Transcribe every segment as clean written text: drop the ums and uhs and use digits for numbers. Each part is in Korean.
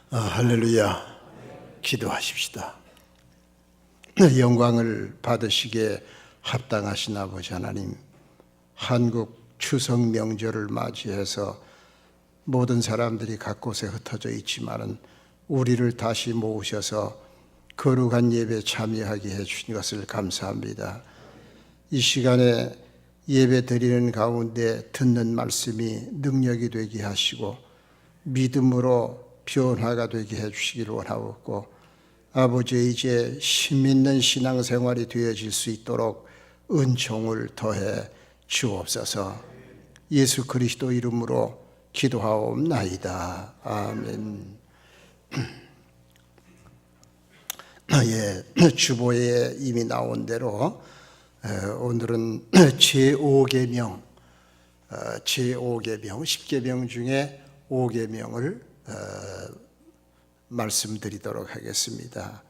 할렐루야. 기도하십시다. 영광을 받으시기에 합당하신 아버지 하나님, 한국 추석 명절을 맞이해서 모든 사람들이 각 곳에 흩어져 있지만은 우리를 다시 모으셔서 거룩한 예배 참여하게 해주신 것을 감사합니다. 이 시간에 예배 드리는 가운데 듣는 말씀이 능력이 되게 하시고 믿음으로 변화가 되게 해주시기를 원하옵고, 아버지 이제 힘있는 신앙생활이 되어질 수 있도록 은총을 더해 주옵소서. 예수 그리스도 이름으로 기도하옵나이다. 아멘. 주보에 이미 나온 대로 오늘은 제5계명, 제5계명, 10계명 중에 5계명을 말씀드리도록 하겠습니다.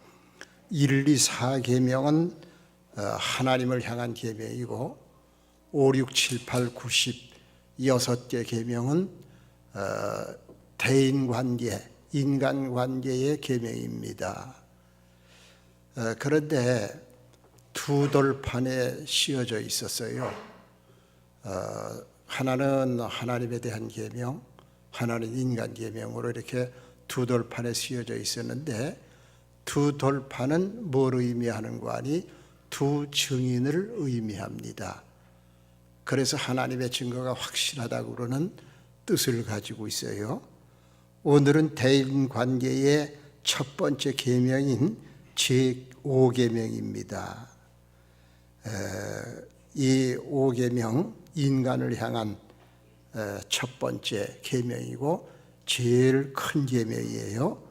1, 2, 4계명은 하나님을 향한 계명이고 5, 6, 7, 8, 9, 10 6개 계명은 대인관계, 인간관계의 계명입니다. 그런데 두 돌판에 씌어져 있었어요. 하나는 하나님에 대한 계명, 하나는 인간 계명으로 이렇게 두 돌판에 씌어져 있었는데, 두 돌판은 뭘 의미하는가 하니 두 증인을 의미합니다. 그래서 하나님의 증거가 확실하다고 그러는 뜻을 가지고 있어요. 오늘은 대인관계의 첫 번째 계명인 제5계명입니다. 이 5계명, 인간을 향한 첫 번째 계명이고 제일 큰 계명이에요.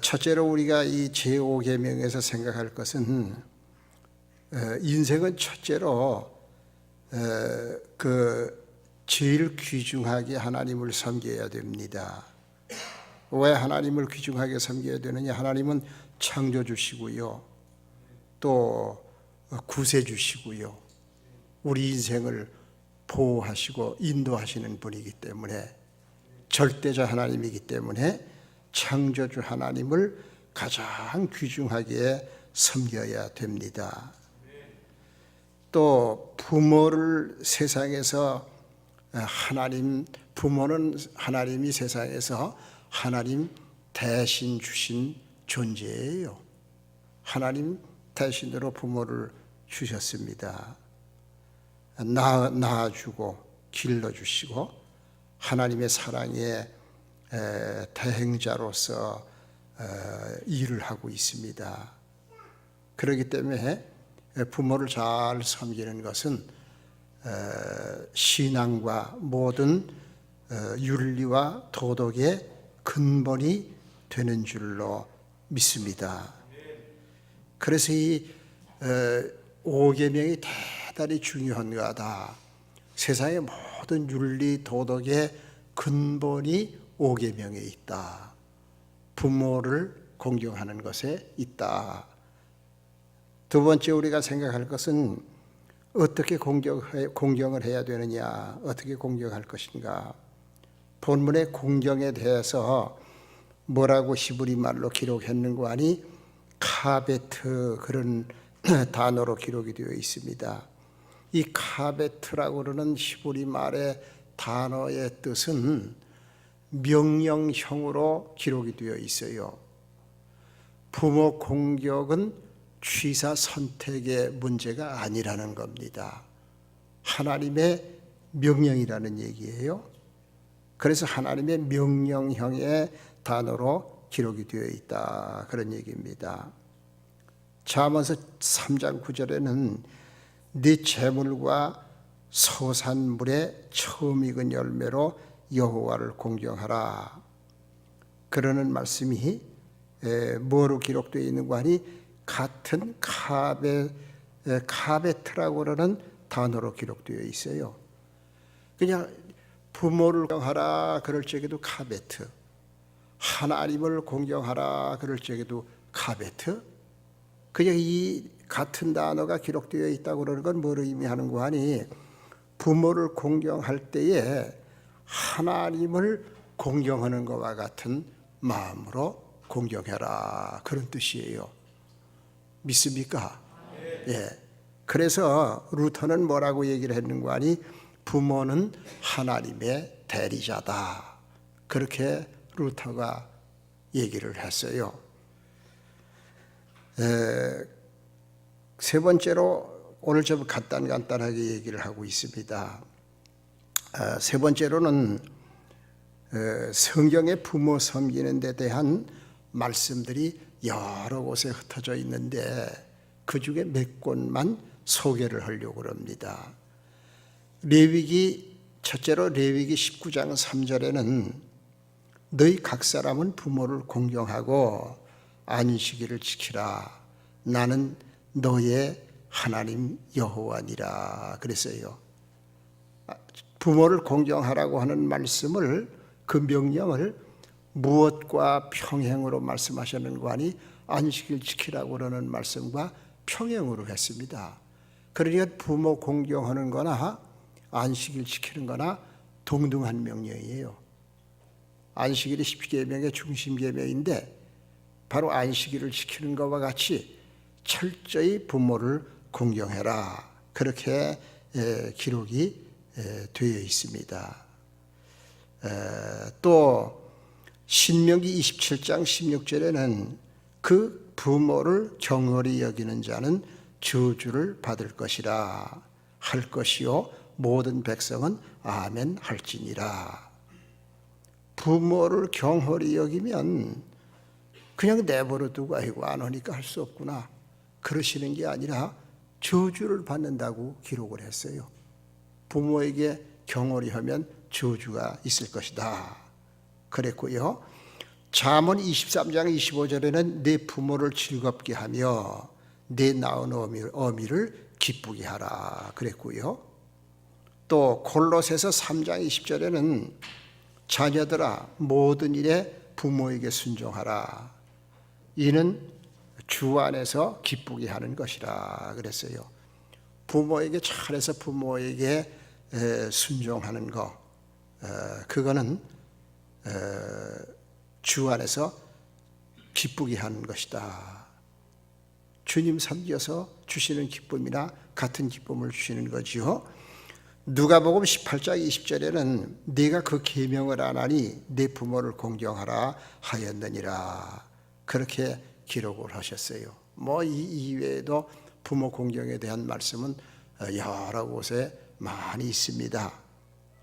첫째로 우리가 이 제5계명에서 생각할 것은, 인생은 첫째로 제일 귀중하게 하나님을 섬겨야 됩니다. 왜 하나님을 귀중하게 섬겨야 되느냐? 하나님은 창조주시고요, 또 구세주시고요, 우리 인생을 보호하시고 인도하시는 분이기 때문에, 절대자 하나님이기 때문에 창조주 하나님을 가장 귀중하게 섬겨야 됩니다. 또 부모를 세상에서 부모는 하나님이 세상에서 하나님 대신 주신 존재예요. 하나님 대신으로 부모를 주셨습니다. 낳아주고 길러주시고 하나님의 사랑의 대행자로서 일을 하고 있습니다. 그렇기 때문에 부모를 잘 섬기는 것은 신앙과 모든 윤리와 도덕의 근본이 되는 줄로 믿습니다. 그래서 이 5계명이 대단히 중요한 거다. 세상의 모든 윤리 도덕의 근본이 5계명에 있다. 부모를 공경하는 것에 있다. 두 번째 우리가 생각할 것은 어떻게 공경을 해야 되느냐, 어떻게 공경할 것인가. 본문의 공경에 대해서 뭐라고 히브리 말로 기록했는가 하니 카베트, 그런 단어로 기록이 되어 있습니다. 이 카베트라고 그러는 히브리 말의 단어의 뜻은 명령형으로 기록이 되어 있어요. 부모 공격은 취사 선택의 문제가 아니라는 겁니다. 하나님의 명령이라는 얘기예요. 그래서 하나님의 명령형의 단어로 기록이 되어 있다, 그런 얘기입니다. 잠언서 3장 9절에는 네 재물과 소산물의 처음 익은 열매로 여호와를 공경하라, 그러는 말씀이 뭐로 기록되어 있는가 하니 같은 카베트라고 그러는 단어로 기록되어 있어요. 그냥 부모를 공경하라 그럴 적에도 카베트, 하나님을 공경하라 그럴 적에도 카베트, 그냥 이 같은 단어가 기록되어 있다고 그러는 건 뭘 의미하는가 하니 부모를 공경할 때에 하나님을 공경하는 것과 같은 마음으로 공경해라, 그런 뜻이에요. 믿습니까? 예. 그래서 루터는 뭐라고 얘기를 했는가 하니, 부모는 하나님의 대리자다, 그렇게 루터가 얘기를 했어요. 세 번째로 오늘 좀 간단하게 얘기를 하고 있습니다. 세 번째로는 성경의 부모 섬기는 데 대한 말씀들이 여러 곳에 흩어져 있는데 그 중에 몇 곳만 소개를 하려고 합니다. 첫째로 레위기 19장 3절에는 너희 각 사람은 부모를 공경하고 안식일을 지키라, 나는 너의 하나님 여호와니라 그랬어요. 부모를 공경하라고 하는 말씀을, 그 명령을 무엇과 평행으로 말씀하셨는가 하니 안식일 지키라고 하는 말씀과 평행으로 했습니다. 그러니까 부모 공경하는 거나 안식일 지키는 거나 동등한 명령이에요. 안식일이 10계명의 중심 계명인데 바로 안식일을 지키는 것과 같이 철저히 부모를 공경해라, 그렇게 기록이 되어 있습니다. 또 신명기 27장 16절에는 그 부모를 경홀히 여기는 자는 저주를 받을 것이라 할 것이요 모든 백성은 아멘 할지니라. 부모를 경홀히 여기면 그냥 내버려 두고 아이고 안 오니까 할 수 없구나, 그러시는 게 아니라 저주를 받는다고 기록을 했어요. 부모에게 경홀히 하면 저주가 있을 것이다 그랬고요. 잠언 23장 25절에는 내 부모를 즐겁게 하며 내 낳은 어미를 기쁘게 하라 그랬고요. 또 골로새서 3장 20절에는 자녀들아 모든 일에 부모에게 순종하라, 이는 주 안에서 기쁘게 하는 것이라 그랬어요. 부모에게 잘해서 부모에게 순종하는 것, 그거는 주 안에서 기쁘게 하는 것이다. 주님 섬겨서 주시는 기쁨이나 같은 기쁨을 주시는 거지요. 누가복음 18장 20절에는 네가 그 계명을 안 하니 네 부모를 공경하라 하였느니라, 그렇게 기록을 하셨어요. 이 이외에도 부모 공경에 대한 말씀은 여러 곳에 많이 있습니다.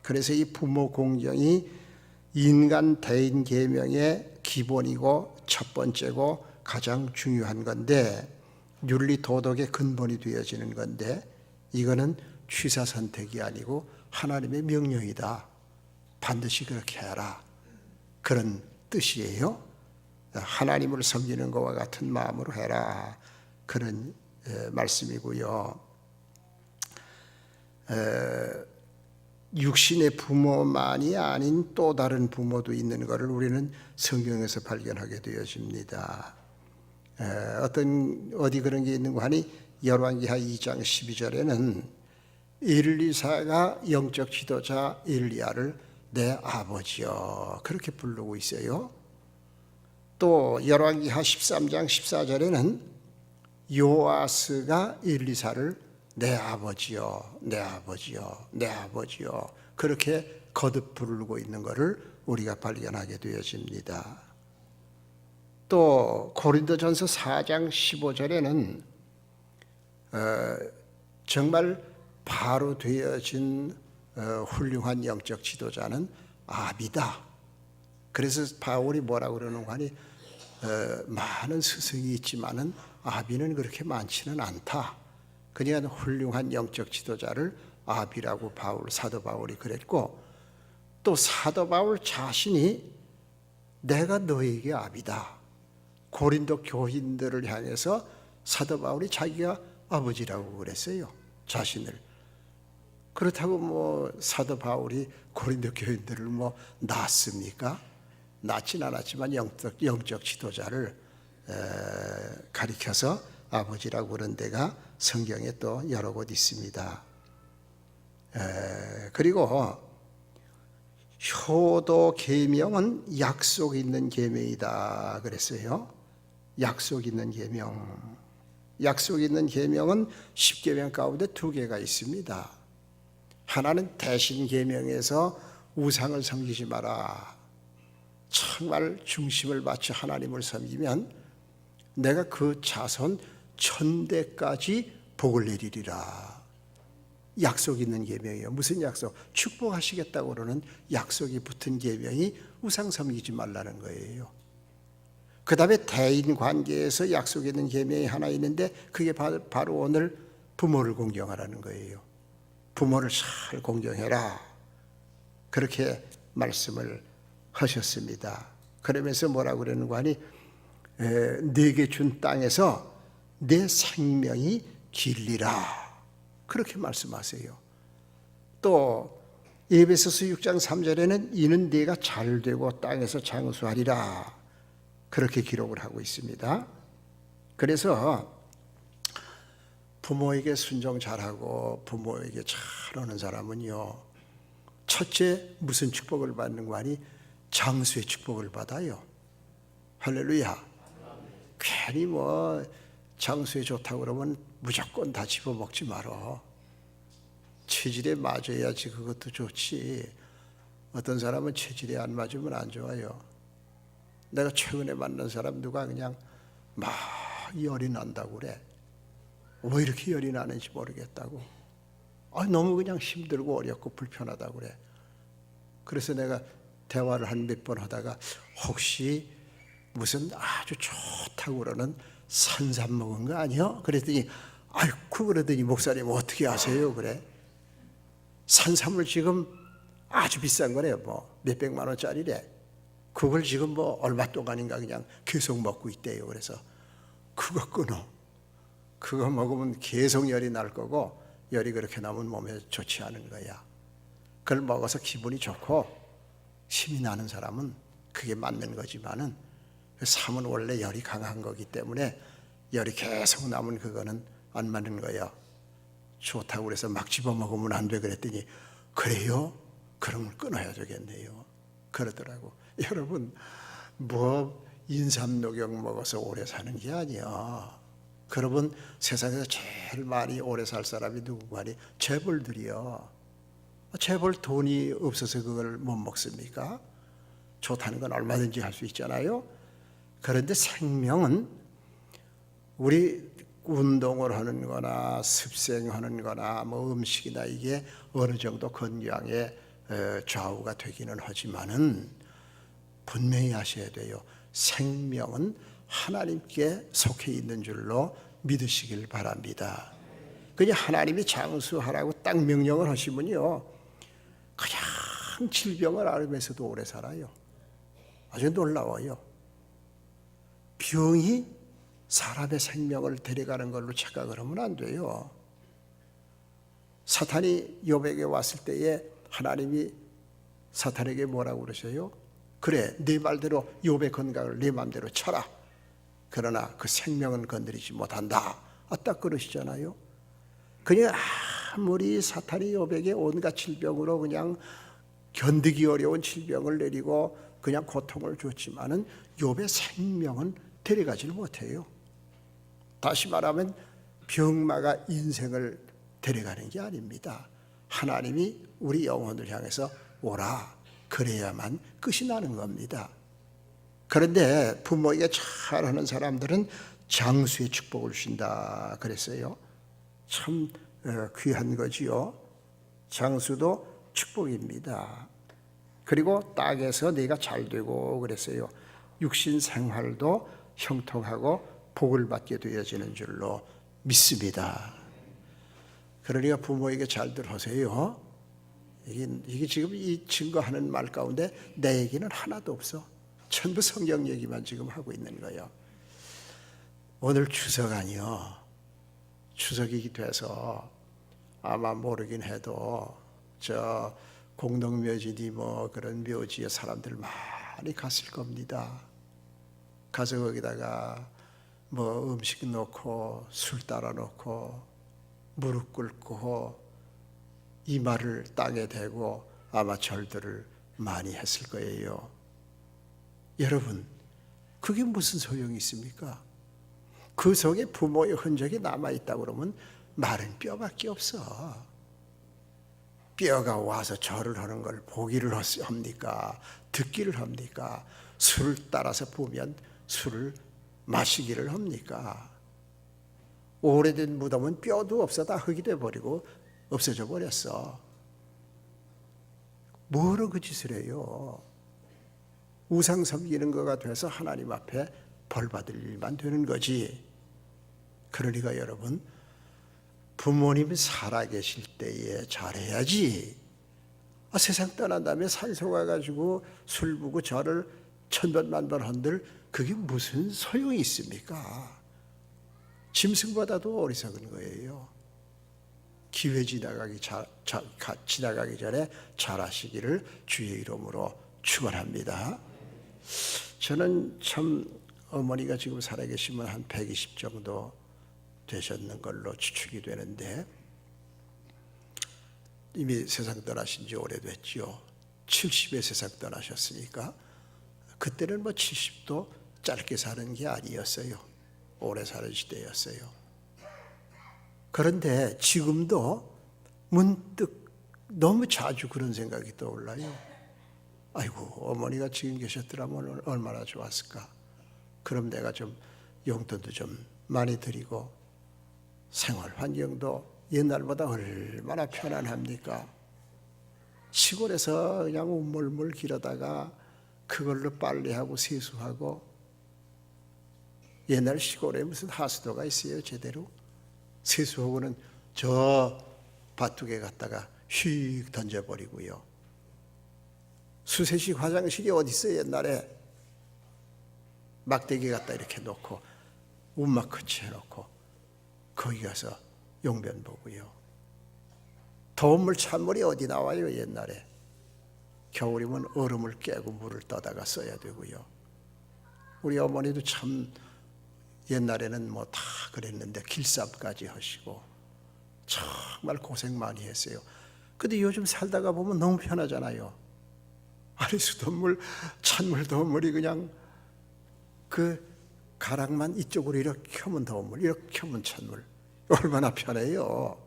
그래서 이 부모 공경이 인간 대인 계명의 기본이고 첫 번째고 가장 중요한 건데, 윤리 도덕의 근본이 되어지는 건데, 이거는 취사 선택이 아니고 하나님의 명령이다, 반드시 그렇게 해라, 그런 뜻이에요. 하나님을 섬기는 것과 같은 마음으로 해라, 그런 말씀이고요. 육신의 부모만이 아닌 또 다른 부모도 있는 것을 우리는 성경에서 발견하게 되어집니다. 어디 그런 게 있는 거 하니, 열왕기하 2장 12절에는 엘리사가 영적 지도자 엘리야를 내 아버지여 그렇게 부르고 있어요. 또 열왕기하 13장 14절에는 요아스가 엘리사를 내 아버지여 내 아버지여 내 아버지여 그렇게 거듭 부르고 있는 것을 우리가 발견하게 되어집니다. 또 고린도전서 4장 15절에는 정말 바로 되어진 훌륭한 영적 지도자는 아비다. 그래서 바울이 뭐라고 그러는가 하니, 많은 스승이 있지만은 아비는 그렇게 많지는 않다. 그러니까 훌륭한 영적 지도자를 아비라고 사도 바울이 그랬고, 또 사도 바울 자신이 내가 너에게 아비다. 고린도 교인들을 향해서 사도 바울이 자기가 아버지라고 그랬어요, 자신을. 그렇다고 사도 바울이 고린도 교인들을 낳습니까? 낳진 않았지만 영적 지도자를 가리켜서 아버지라고 그런 데가 성경에 또 여러 곳 있습니다. 그리고 효도 계명은 약속 있는 계명이다 그랬어요. 약속 있는 계명. 약속 있는 계명은 10계명 가운데 2개가 있습니다. 하나는 대신 계명에서 우상을 섬기지 마라. 정말 중심을 맞춰 하나님을 섬기면 내가 그 자손 1000대까지 복을 내리리라. 약속 있는 계명이에요. 무슨 약속? 축복하시겠다고 그러는 약속이 붙은 계명이 우상 섬기지 말라는 거예요. 그 다음에 대인 관계에서 약속 있는 계명이 하나 있는데 그게 바로 오늘 부모를 공경하라는 거예요. 부모를 잘 공경해라. 그렇게 말씀을 하셨습니다. 그러면서 뭐라고 그러는 거 아니? 네게 준 땅에서 내 생명이 길리라. 그렇게 말씀하세요. 또 에베소서 6장 3절에는 이는 네가 잘되고 땅에서 장수하리라. 그렇게 기록을 하고 있습니다. 그래서 부모에게 순종 잘하고 부모에게 잘하는 사람은요, 첫째 무슨 축복을 받는 거 아니? 장수의 축복을 받아요. 할렐루야. 괜히 뭐 장수에 좋다고 그러면 무조건 다 집어먹지 말어. 체질에 맞아야지 그것도 좋지. 어떤 사람은 체질에 안 맞으면 안 좋아요. 내가 최근에 만난 사람 누가 그냥 막 열이 난다고 그래. 왜 이렇게 열이 나는지 모르겠다고. 너무 그냥 힘들고 어렵고 불편하다고 그래. 그래서 내가 대화를 한 몇 번 하다가 혹시 무슨 아주 좋다고 그러는 산삼 먹은 거 아니요? 그랬더니 아이쿠 그러더니 목사님 어떻게 아세요? 그래. 산삼을 지금 아주 비싼 거래요. 뭐 몇백만 원짜리래. 그걸 지금 뭐 얼마 동안인가 그냥 계속 먹고 있대요. 그래서 그거 끊어. 그거 먹으면 계속 열이 날 거고 열이 그렇게 나면 몸에 좋지 않은 거야. 그걸 먹어서 기분이 좋고 힘이 나는 사람은 그게 맞는 거지만은 삼은 원래 열이 강한 거기 때문에 열이 계속 나면 그거는 안 맞는 거야. 좋다고 그래서 막 집어먹으면 안 돼 그랬더니 그래요? 그러면 끊어야 되겠네요. 그러더라고. 여러분 뭐 인삼녹용 먹어서 오래 사는 게 아니야. 여러분 세상에서 제일 많이 오래 살 사람이 누구고 하니? 재벌들이요. 재벌 돈이 없어서 그걸 못 먹습니까? 좋다는 건 얼마든지 할 수 있잖아요. 그런데 생명은 우리 운동을 하는 거나 습생하는 거나 뭐 음식이나 이게 어느 정도 건강에 좌우가 되기는 하지만은 분명히 아셔야 돼요. 생명은 하나님께 속해 있는 줄로 믿으시길 바랍니다. 그냥 하나님이 장수하라고 딱 명령을 하시면요, 그냥 질병을 앓으면서도 오래 살아요. 아주 놀라워요. 병이 사람의 생명을 데려가는 걸로 착각을 하면 안 돼요. 사탄이 욥에게 왔을 때에 하나님이 사탄에게 뭐라고 그러셔요? 그래, 네 말대로 욥의 건강을 네 마음대로 쳐라. 그러나 그 생명은 건드리지 못한다. 딱 그러시잖아요. 그냥 아무리 사탄이 욥에게 온갖 질병으로 그냥 견디기 어려운 질병을 내리고 그냥 고통을 줬지만은 욥의 생명은 데려가지를 못해요. 다시 말하면 병마가 인생을 데려가는 게 아닙니다. 하나님이 우리 영혼을 향해서 오라. 그래야만 끝이 나는 겁니다. 그런데 부모에게 잘하는 사람들은 장수의 축복을 주신다 그랬어요. 참 귀한 거지요. 장수도 축복입니다. 그리고 땅에서 네가 잘되고 그랬어요. 육신 생활도 형통하고 복을 받게 되어지는 줄로 믿습니다. 그러니까 부모에게 잘들 하세요. 이게 지금 이 증거하는 말 가운데 내 얘기는 하나도 없어. 전부 성경 얘기만 지금 하고 있는 거예요. 오늘 추석 아니요. 추석이 돼서 아마 모르긴 해도 저 공동묘지니 뭐 그런 묘지에 사람들 많이 갔을 겁니다. 가서 거기다가 뭐 음식 놓고 술 따라 놓고 무릎 꿇고 이마를 땅에 대고 아마 절들을 많이 했을 거예요. 여러분, 그게 무슨 소용이 있습니까? 그 속에 부모의 흔적이 남아있다고 그러면 마른 뼈밖에 없어. 뼈가 와서 절을 하는 걸 보기를 합니까? 듣기를 합니까? 술을 따라서 보면 술을 마시기를 합니까? 오래된 무덤은 뼈도 없어 다 흙이 돼버리고 없어져 버렸어. 뭐로 그 짓을 해요? 우상 섬기는 거가 돼서 하나님 앞에 벌 받을 일만 되는 거지. 그러니까 여러분, 부모님이 살아계실 때에 잘해야지. 세상 떠난 다음에 산소 가가지고 술 부고 절을 천번 만번 한들 그게 무슨 소용이 있습니까? 짐승보다도 어리석은 거예요. 기회 지나가기 전에 잘하시기를 주의 이름으로 축원합니다. 저는 참 어머니가 지금 살아계시면 한 120 정도 되셨는 걸로 추측이 되는데 이미 세상 떠나신 지 오래됐죠. 70에 세상 떠나셨으니까 그때는 뭐 70도 짧게 사는 게 아니었어요. 오래 사는 시대였어요. 그런데 지금도 문득 너무 자주 그런 생각이 떠올라요. 아이고, 어머니가 지금 계셨더라면 얼마나 좋았을까. 그럼 내가 좀 용돈도 좀 많이 드리고 생활 환경도 옛날보다 얼마나 편안합니까? 시골에서 그냥 우물물 길어다가 그걸로 빨래하고 세수하고, 옛날 시골에 무슨 하수도가 있어요 제대로? 세수하고는 저 밭두개 갖다가 휙 던져버리고요. 수세식 화장실이 어디 있어요? 옛날에 막대기 갖다 이렇게 놓고 움막 거치해놓고 거기 가서 용변 보고요. 더운 물 찬물이 어디 나와요? 옛날에 겨울이면 얼음을 깨고 물을 떠다가 써야 되고요. 우리 어머니도 참 옛날에는 뭐 다 그랬는데 길쌈까지 하시고 정말 고생 많이 했어요. 근데 요즘 살다가 보면 너무 편하잖아요. 아니, 수돗물, 찬물, 더운 물이 그냥 그 가락만 이쪽으로 이렇게 하면 더운 물, 이렇게 하면 찬물. 얼마나 편해요.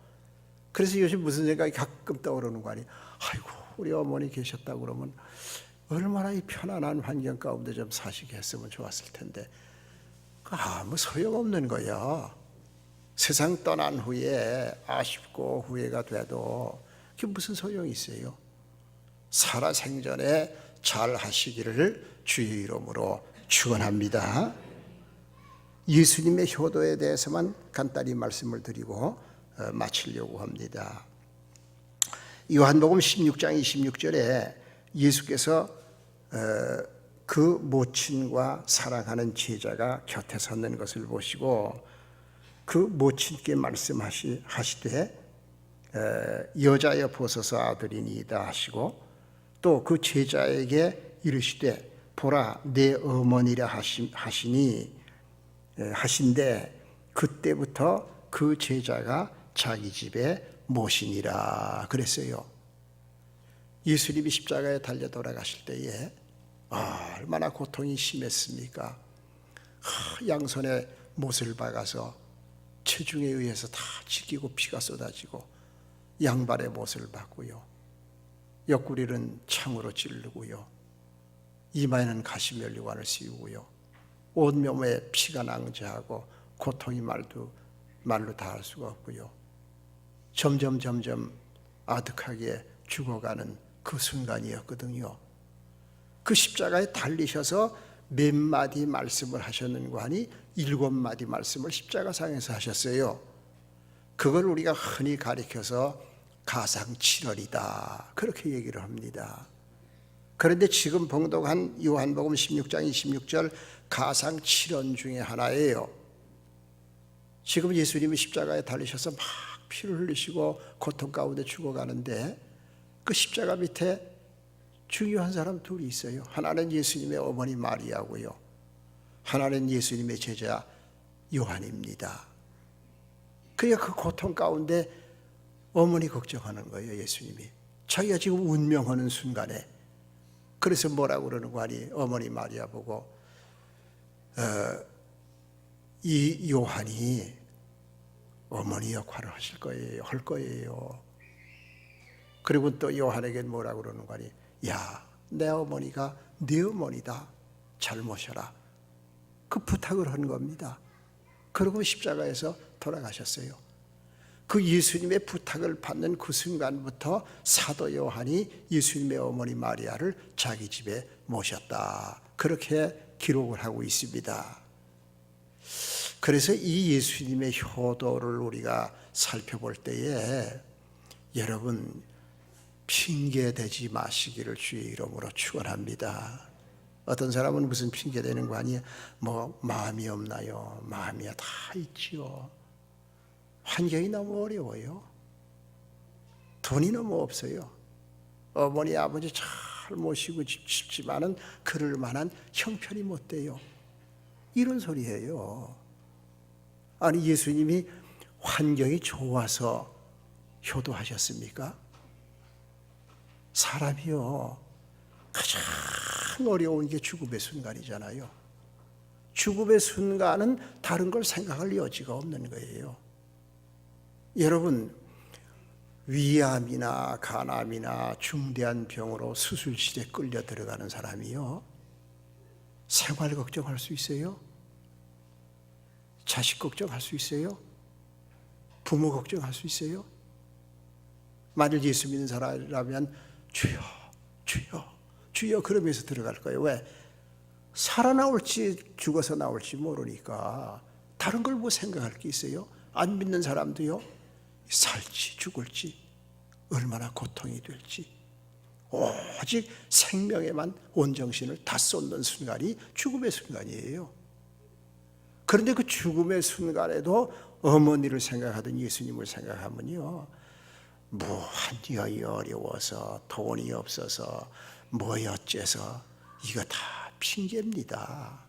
그래서 요즘 무슨 생각이 가끔 떠오르는 거 아니에요? 아이고, 우리 어머니 계셨다고 그러면 얼마나 이 편안한 환경 가운데 좀 사시게 했으면 좋았을 텐데. 아무 소용없는 거야. 세상 떠난 후에 아쉽고 후회가 돼도 그게 무슨 소용이 있어요? 살아 생전에 잘 하시기를 주의 이름으로 축원합니다. 예수님의 효도에 대해서만 간단히 말씀을 드리고 마치려고 합니다. 요한복음 16장 26절에 예수께서 그 모친과 사랑하는 제자가 곁에 섰는 것을 보시고 그 모친께 말씀하시되 여자여 보소서 아들이니이다 하시고, 또 그 제자에게 이르시되 보라 내 어머니라 하신데, 그때부터 그 제자가 자기 집에 모시니라 그랬어요. 예수님이 십자가에 달려 돌아가실 때에 얼마나 고통이 심했습니까? 양손에 못을 박아서 체중에 의해서 다 찢기고 피가 쏟아지고, 양발에 못을 박고요, 옆구리는 창으로 찌르고요, 이마에는 가시면류관을 씌우고요, 온몸에 피가 낭자하고 고통이 말로 다 할 수가 없고요, 점점 아득하게 죽어가는 그 순간이었거든요. 그 십자가에 달리셔서 몇 마디 말씀을 하셨는가 하니 7마디 말씀을 십자가상에서 하셨어요. 그걸 우리가 흔히 가리켜서 가상칠언이다 그렇게 얘기를 합니다. 그런데 지금 봉독한 요한복음 16장 26절 가상칠언 중에 하나예요. 지금 예수님이 십자가에 달리셔서 막 피를 흘리시고 고통 가운데 죽어가는데 그 십자가 밑에 중요한 사람 둘이 있어요. 하나는 예수님의 어머니 마리아고요, 하나는 예수님의 제자 요한입니다. 그러니까 그 고통 가운데 어머니 걱정하는 거예요. 예수님이 자기가 지금 운명하는 순간에 그래서 뭐라고 그러는 거 아니? 어머니 마리아 보고 이 요한이 어머니 역할을 하실 거예요. 할 거예요. 그리고 또 요한에게 뭐라고 그러는 거 아니? 야, 내 어머니가 네 어머니다. 잘 모셔라. 그 부탁을 한 겁니다. 그리고 십자가에서 돌아가셨어요. 그 예수님의 부탁을 받는 그 순간부터 사도 요한이 예수님의 어머니 마리아를 자기 집에 모셨다. 그렇게 기록을 하고 있습니다. 그래서 이 예수님의 효도를 우리가 살펴볼 때에 여러분 핑계대지 마시기를 주의 이름으로 축원합니다. 어떤 사람은 무슨 핑계대는 거 아니에요? 뭐 마음이 없나요? 마음이야 다 있지요. 환경이 너무 어려워요. 돈이 너무 없어요. 어머니 아버지 잘 모시고 싶지만은 그럴 만한 형편이 못 돼요. 이런 소리예요. 아니 예수님이 환경이 좋아서 효도하셨습니까? 사람이요 가장 어려운 게 죽음의 순간이잖아요. 죽음의 순간은 다른 걸 생각할 여지가 없는 거예요. 여러분 위암이나 간암이나 중대한 병으로 수술실에 끌려 들어가는 사람이요 생활 걱정할 수 있어요? 자식 걱정할 수 있어요? 부모 걱정할 수 있어요? 만일 예수 믿는 사람이라면 주여 주여 주여 그러면서 들어갈 거예요. 왜? 살아나올지 죽어서 나올지 모르니까 다른 걸 뭐 생각할 게 있어요? 안 믿는 사람도요 살지 죽을지 얼마나 고통이 될지 오직 생명에만 온 정신을 다 쏟는 순간이 죽음의 순간이에요. 그런데 그 죽음의 순간에도 어머니를 생각하던 예수님을 생각하면요 무한히 어려워서 돈이 없어서 뭐 어째서 이거 다 핑계입니다.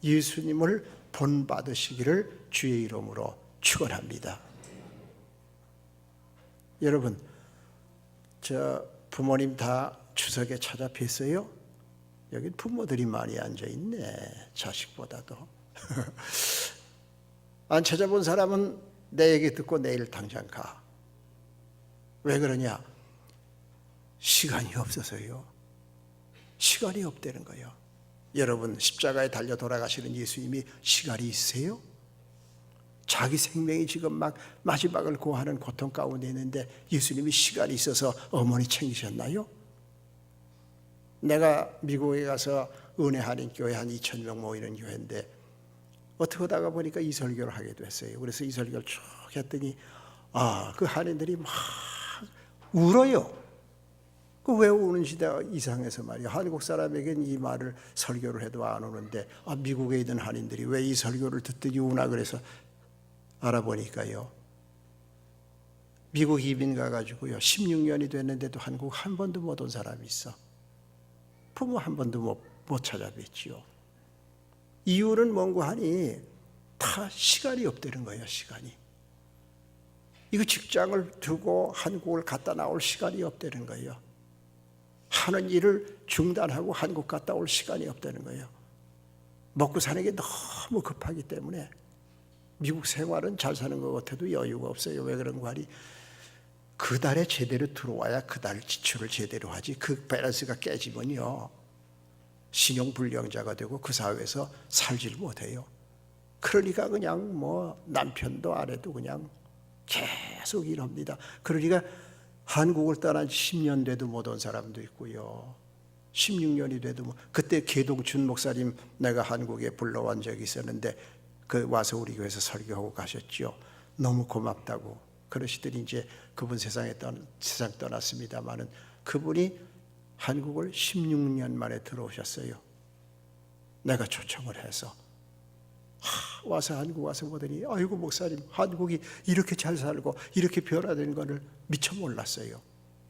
예수님을 본받으시기를 주의 이름으로 축원합니다. 여러분 저 부모님 다 추석에 찾아뵀어요? 여기 부모들이 많이 앉아있네. 자식보다도 안 찾아본 사람은 내 얘기 듣고 내일 당장 가. 왜 그러냐? 시간이 없어서요. 시간이 없다는 거예요. 여러분 십자가에 달려 돌아가시는 예수님이 시간이 있으세요? 자기 생명이 지금 막 마지막을 고하는 고통 가운데 있는데 예수님이 시간이 있어서 어머니 챙기셨나요? 내가 미국에 가서 은혜 한인교회 한 2,000명 모이는 교회인데 어떻게 하다가 보니까 이 설교를 하게 됐어요. 그래서 이 설교를 쭉 했더니 그 한인들이 막 울어요. 그 왜 우는지 내가 이상해서 말이야. 한국 사람에겐 이 말을 설교를 해도 안 우는데 미국에 있는 한인들이 왜 이 설교를 듣더니 우나 그래서 알아보니까요. 미국 이민 가가지고요 16년이 됐는데도 한국 한 번도 못 온 사람이 있어. 부모 한 번도 못 찾아뵀지요. 이유는 뭔고 하니 다 시간이 없다는 거예요. 시간이. 이거 직장을 두고 한국을 갔다 나올 시간이 없다는 거예요. 하는 일을 중단하고 한국 갔다 올 시간이 없다는 거예요. 먹고 사는 게 너무 급하기 때문에 미국 생활은 잘 사는 것 같아도 여유가 없어요. 왜 그런 거 하니 그 달에 제대로 들어와야 그 달 지출을 제대로 하지. 그 밸런스가 깨지면요 신용불량자가 되고 그 사회에서 살질 못해요. 그러니까 그냥 뭐 남편도 아내도 그냥 계속 일합니다. 그러니까 한국을 떠난 지 10년 돼도 못 온 사람도 있고요 16년이 돼도 그때 계동춘 목사님 내가 한국에 불러온 적이 있었는데 그 와서 우리 교회에서 설교하고 가셨죠. 너무 고맙다고 그러시더니 이제 그분 세상 떠났습니다마는 그분이 한국을 16년 만에 들어오셨어요. 내가 초청을 해서 와서 한국 와서 보더니 아이고 목사님 한국이 이렇게 잘 살고 이렇게 변화된 것을 미처 몰랐어요.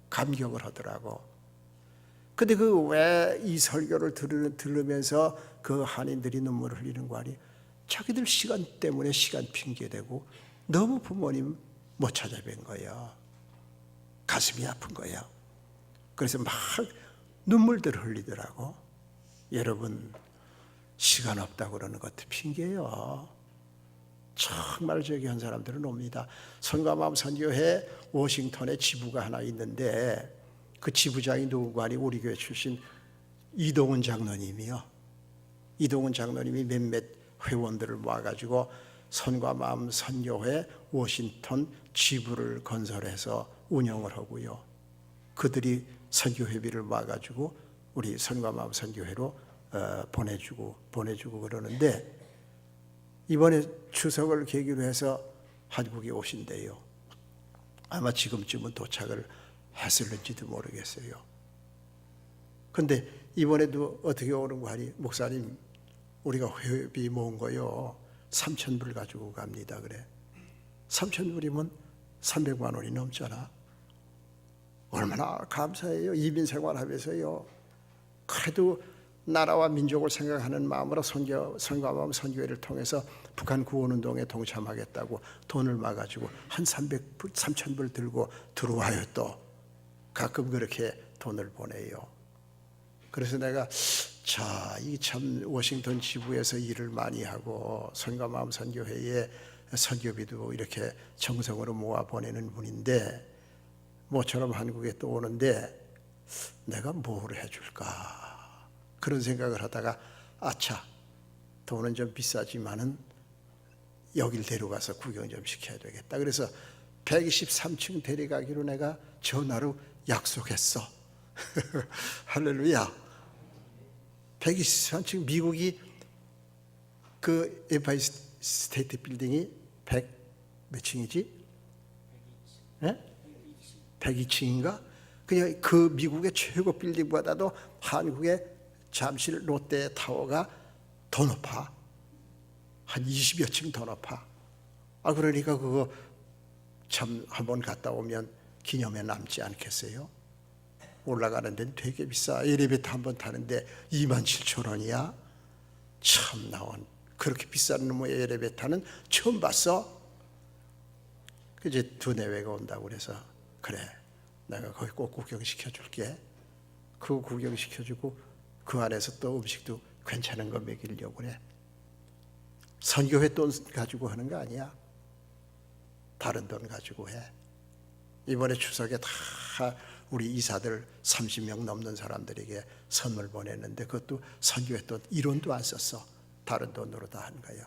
감격을 하더라고. 근데 그 왜 이 설교를 들으면서 그 한인들이 눈물을 흘리는 거 아니? 자기들 시간 때문에 시간 핑계대고 너무 부모님 못 찾아뵌 거야. 가슴이 아픈 거야. 그래서 막 눈물들 흘리더라고. 여러분, 시간 없다고 그러는 것도 핑계예요. 정말 저기 한 사람들은 옵니다. 선과마음 선교회 워싱턴에 지부가 하나 있는데 그 지부장이 누구가 아니 우리 교회 출신 이동훈 장로님이요. 이동훈 장로님이 몇몇 회원들을 모아가지고 선과마음 선교회 워싱턴 지부를 건설해서 운영을 하고요. 그들이 선교회비를 모아가지고 우리 선과마음 선교회로 보내주고 그러는데 이번에 추석을 계기로 해서 한국에 오신대요. 아마 지금쯤은 도착을 했을는지도 모르겠어요. 근데 이번에도 어떻게 오는 거 하니 목사님 우리가 회비 모은 거요 3,000불 가지고 갑니다. 그래. 3,000불이면 300만 원이 넘잖아. 얼마나 감사해요. 이민 생활하면서요. 그래도 나라와 민족을 생각하는 마음으로 선과마음 선교회를 통해서 북한 구원운동에 동참하겠다고 돈을 막아주고 한 3,000불 들고 들어와요. 또 가끔 그렇게 돈을 보내요. 그래서 내가 이 참 워싱턴 지부에서 일을 많이 하고 선과마음 선교회에 선교비도 이렇게 정성으로 모아 보내는 분인데 모처럼 한국에 또 오는데 내가 뭘 해줄까 그런 생각을 하다가 아차 돈은 좀 비싸지만은 여길 데려가서 구경 좀 시켜야 되겠다. 그래서 123층 데려가기로 내가 전화로 약속했어. 할렐루야. 123층 미국이 그 엠파이어 스테이트 빌딩이 100 몇 층이지? 102층인가? 그냥 그 미국의 최고 빌딩보다도 한국의 잠실 롯데 타워가 더 높아. 한 20여 층 더 높아. 그러니까 그거 참 한번 갔다 오면 기념에 남지 않겠어요? 올라가는 데는 되게 비싸. 엘리베이터 한번 타는데 27,000원이야. 참 나온 그렇게 비싼 놈의 엘리베이터는 처음 봤어. 이제 두뇌회가 온다고 그래서 그래 내가 거기 꼭 구경시켜 줄게. 그거 구경시켜주고 그 안에서 또 음식도 괜찮은 거 먹이려고 그래. 선교회 돈 가지고 하는 거 아니야. 다른 돈 가지고 해. 이번에 추석에 다 우리 이사들 30명 넘는 사람들에게 선물 보냈는데 그것도 선교회 돈 1원도 안 썼어. 다른 돈으로 다 한 거예요.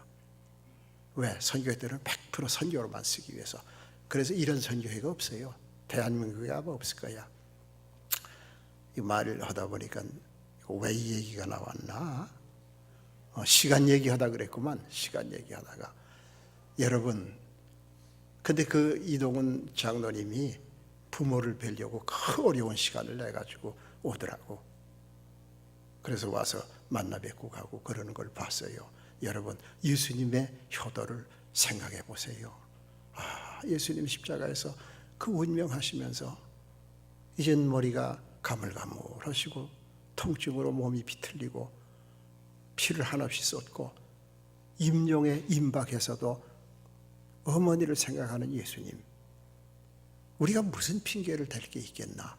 왜? 선교회들은 100% 선교로만 쓰기 위해서. 그래서 이런 선교회가 없어요. 대한민국에 아마 없을 거야. 이 말을 하다 보니까 왜 이 얘기가 나왔나? 시간 얘기하다 그랬구만. 시간 얘기하다가 여러분 근데 그 이동훈 장로님이 부모를 뵈려고 그 어려운 시간을 내가지고 오더라고. 그래서 와서 만나 뵙고 가고 그러는 걸 봤어요. 여러분 예수님의 효도를 생각해 보세요. 예수님 십자가에서 그 운명하시면서 이젠 머리가 가물가물하시고 통증으로 몸이 비틀리고 피를 한없이 쏟고 임종에 임박해서도 어머니를 생각하는 예수님, 우리가 무슨 핑계를 댈 게 있겠나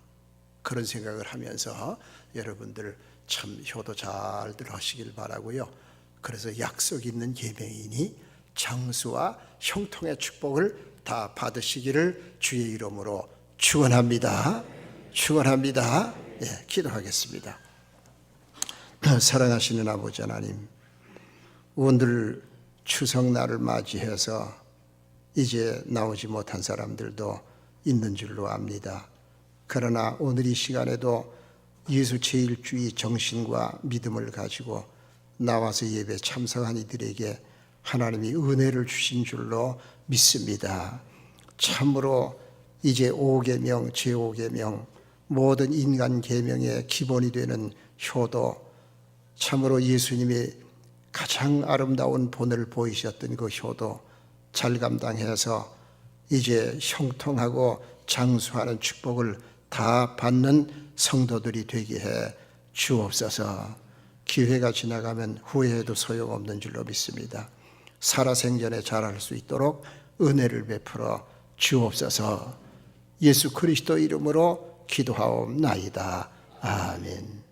그런 생각을 하면서 여러분들 참 효도 잘들 하시길 바라고요. 그래서 약속 있는 예배인이 장수와 형통의 축복을 다 받으시기를 주의 이름으로 축원합니다. 축원합니다. 예, 기도하겠습니다. 사랑하시는 아버지 하나님, 오늘 추석날을 맞이해서 이제 나오지 못한 사람들도 있는 줄로 압니다. 그러나 오늘 이 시간에도 예수 제1주의 정신과 믿음을 가지고 나와서 예배 참석한 이들에게 하나님이 은혜를 주신 줄로 믿습니다. 참으로 이제 5계명, 제5계명 모든 인간 계명의 기본이 되는 효도, 참으로 예수님이 가장 아름다운 본을 보이셨던 그 효도 잘 감당해서 이제 형통하고 장수하는 축복을 다 받는 성도들이 되게 해 주옵소서. 기회가 지나가면 후회해도 소용없는 줄로 믿습니다. 살아생전에 잘할 수 있도록 은혜를 베풀어 주옵소서. 예수 그리스도 이름으로 기도하옵나이다. 아멘.